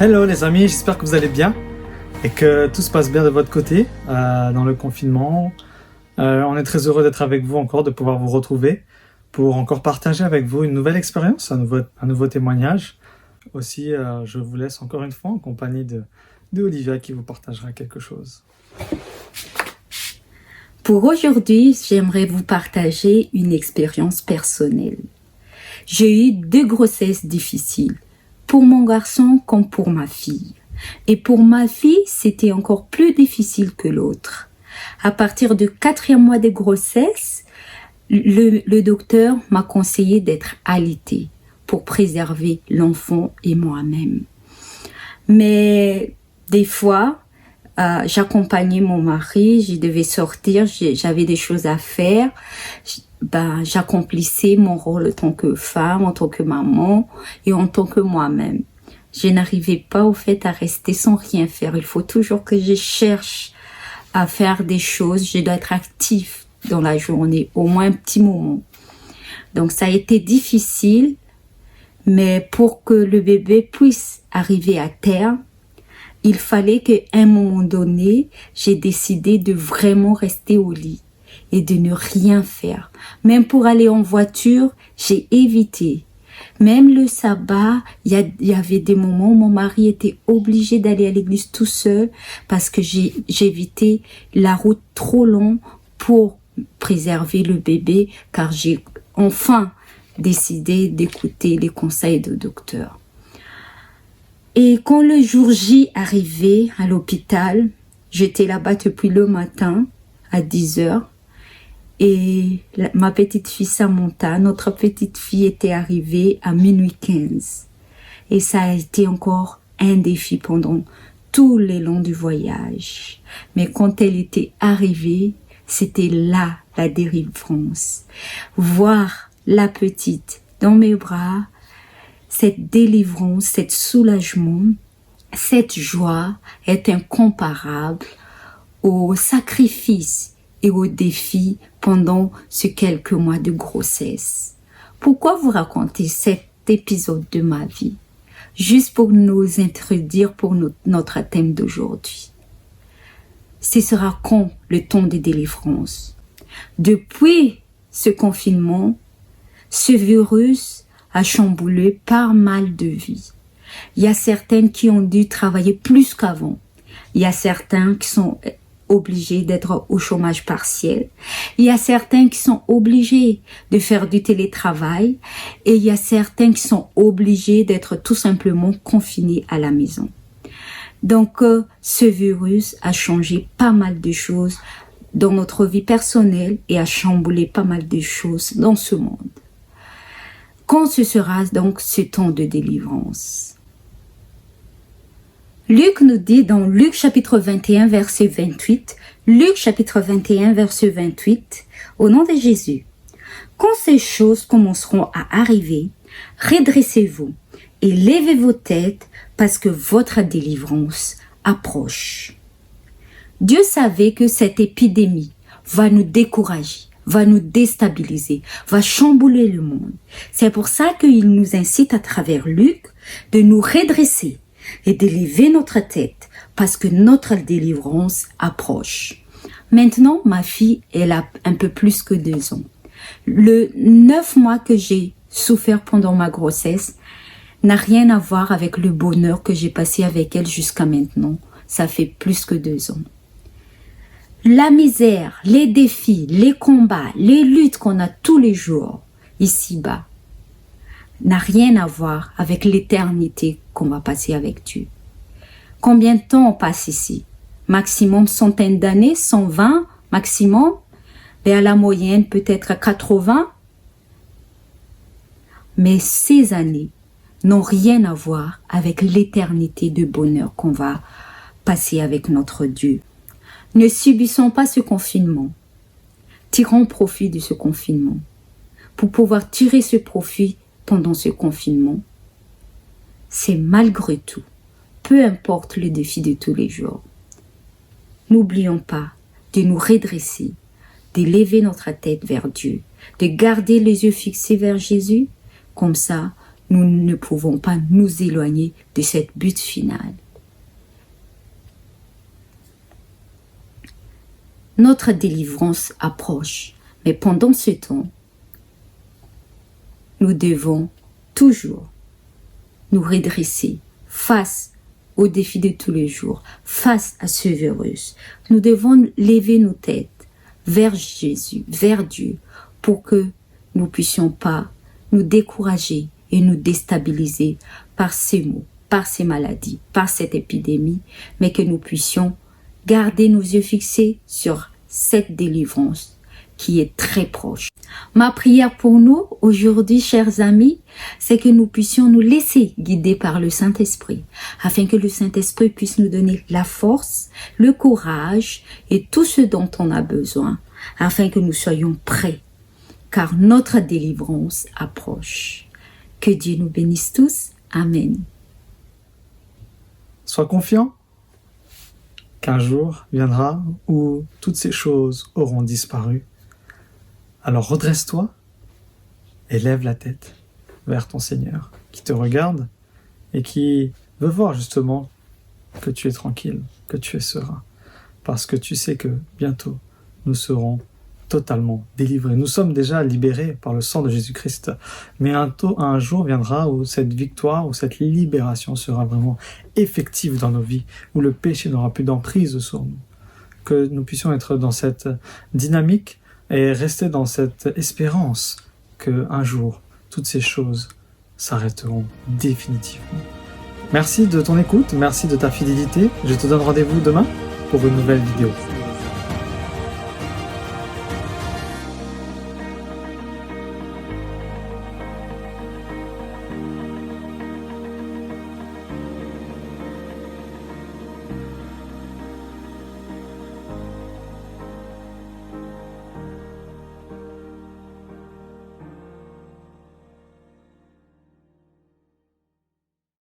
Hello les amis, j'espère que vous allez bien et que tout se passe bien de votre côté dans le confinement. On est très heureux d'être avec vous encore, de pouvoir vous retrouver pour encore partager avec vous une nouvelle expérience, un nouveau témoignage. Aussi, je vous laisse encore une fois en compagnie de Olivia qui vous partagera quelque chose. Pour aujourd'hui, j'aimerais vous partager une expérience personnelle. J'ai eu 2 grossesses difficiles, pour mon garçon comme pour ma fille. Et pour ma fille, c'était encore plus difficile que l'autre. À partir du 4e mois de grossesse, le docteur m'a conseillé d'être allaitée pour préserver l'enfant et moi-même. Mais des fois, j'accompagnais mon mari, je devais sortir, j'avais des choses à faire. J'accomplissais mon rôle en tant que femme, en tant que maman et en tant que moi-même. Je n'arrivais pas au fait à rester sans rien faire. Il faut toujours que je cherche à faire des choses. Je dois être active dans la journée, au moins un petit moment. Donc ça a été difficile, mais pour que le bébé puisse arriver à terme, il fallait qu'à un moment donné, j'ai décidé de vraiment rester au lit et de ne rien faire. Même pour aller en voiture, j'ai évité. Même le sabbat, il y avait des moments où mon mari était obligé d'aller à l'église tout seul parce que j'évitais la route trop longue pour préserver le bébé, car j'ai enfin décidé d'écouter les conseils du docteur. Et quand le jour J arrivait à l'hôpital, j'étais là-bas depuis le matin à 10h. Et ma petite fille Samantha, notre petite fille était arrivée à minuit 15. Et ça a été encore un défi pendant tout le long du voyage. Mais quand elle était arrivée, c'était là la délivrance. Voir la petite dans mes bras, cette délivrance, cet soulagement, cette joie est incomparable au sacrifice et aux défis pendant ces quelques mois de grossesse. Pourquoi vous raconter cet épisode de ma vie? Juste pour nous introduire pour notre thème d'aujourd'hui. Ce sera quand le temps de délivrance? Depuis ce confinement, ce virus a chamboulé pas mal de vies. Il y a certaines qui ont dû travailler plus qu'avant. Il y a certains qui sont obligés d'être au chômage partiel. Il y a certains qui sont obligés de faire du télétravail. Et il y a certains qui sont obligés d'être tout simplement confinés à la maison. Donc, ce virus a changé pas mal de choses dans notre vie personnelle et a chamboulé pas mal de choses dans ce monde. Quand ce sera donc ce temps de délivrance? Luc nous dit dans Luc chapitre 21 verset 28, Luc chapitre 21 verset 28, au nom de Jésus, « Quand ces choses commenceront à arriver, redressez-vous et levez vos têtes parce que votre délivrance approche. » Dieu savait que cette épidémie va nous décourager, va nous déstabiliser, va chambouler le monde. C'est pour ça qu'il nous incite à travers Luc de nous redresser et d'élever notre tête parce que notre délivrance approche. Maintenant, ma fille, elle a un peu plus que 2 ans. Le 9 mois que j'ai souffert pendant ma grossesse n'a rien à voir avec le bonheur que j'ai passé avec elle jusqu'à maintenant. Ça fait plus que 2 ans. La misère, les défis, les combats, les luttes qu'on a tous les jours ici-bas n'a rien à voir avec l'éternité qu'on va passer avec Dieu. Combien de temps on passe ici? Maximum centaines d'années, 120 maximum, et à la moyenne peut-être 80. Mais ces années n'ont rien à voir avec l'éternité de bonheur qu'on va passer avec notre Dieu. Ne subissons pas ce confinement. Tirons profit de ce confinement. Pour pouvoir tirer ce profit pendant ce confinement, c'est malgré tout, peu importe le défi de tous les jours. N'oublions pas de nous redresser, de lever notre tête vers Dieu, de garder les yeux fixés vers Jésus. Comme ça, nous ne pouvons pas nous éloigner de cette but finale. Notre délivrance approche, mais pendant ce temps, nous devons toujours nous redresser face aux défis de tous les jours, face à ce virus. Nous devons lever nos têtes vers Jésus, vers Dieu, pour que nous puissions pas nous décourager et nous déstabiliser par ces maux, par ces maladies, par cette épidémie, mais que nous puissions garder nos yeux fixés sur cette délivrance qui est très proche. Ma prière pour nous aujourd'hui, chers amis, c'est que nous puissions nous laisser guider par le Saint-Esprit, afin que le Saint-Esprit puisse nous donner la force, le courage et tout ce dont on a besoin, afin que nous soyons prêts, car notre délivrance approche. Que Dieu nous bénisse tous. Amen. Sois confiant qu'un jour viendra où toutes ces choses auront disparu. Alors redresse-toi et lève la tête vers ton Seigneur qui te regarde et qui veut voir justement que tu es tranquille, que tu es serein, parce que tu sais que bientôt nous serons totalement délivrés. Nous sommes déjà libérés par le sang de Jésus-Christ, mais un jour viendra où cette victoire, où cette libération sera vraiment effective dans nos vies, où le péché n'aura plus d'emprise sur nous. Que nous puissions être dans cette dynamique et rester dans cette espérance qu'un jour, toutes ces choses s'arrêteront définitivement. Merci de ton écoute, merci de ta fidélité. Je te donne rendez-vous demain pour une nouvelle vidéo.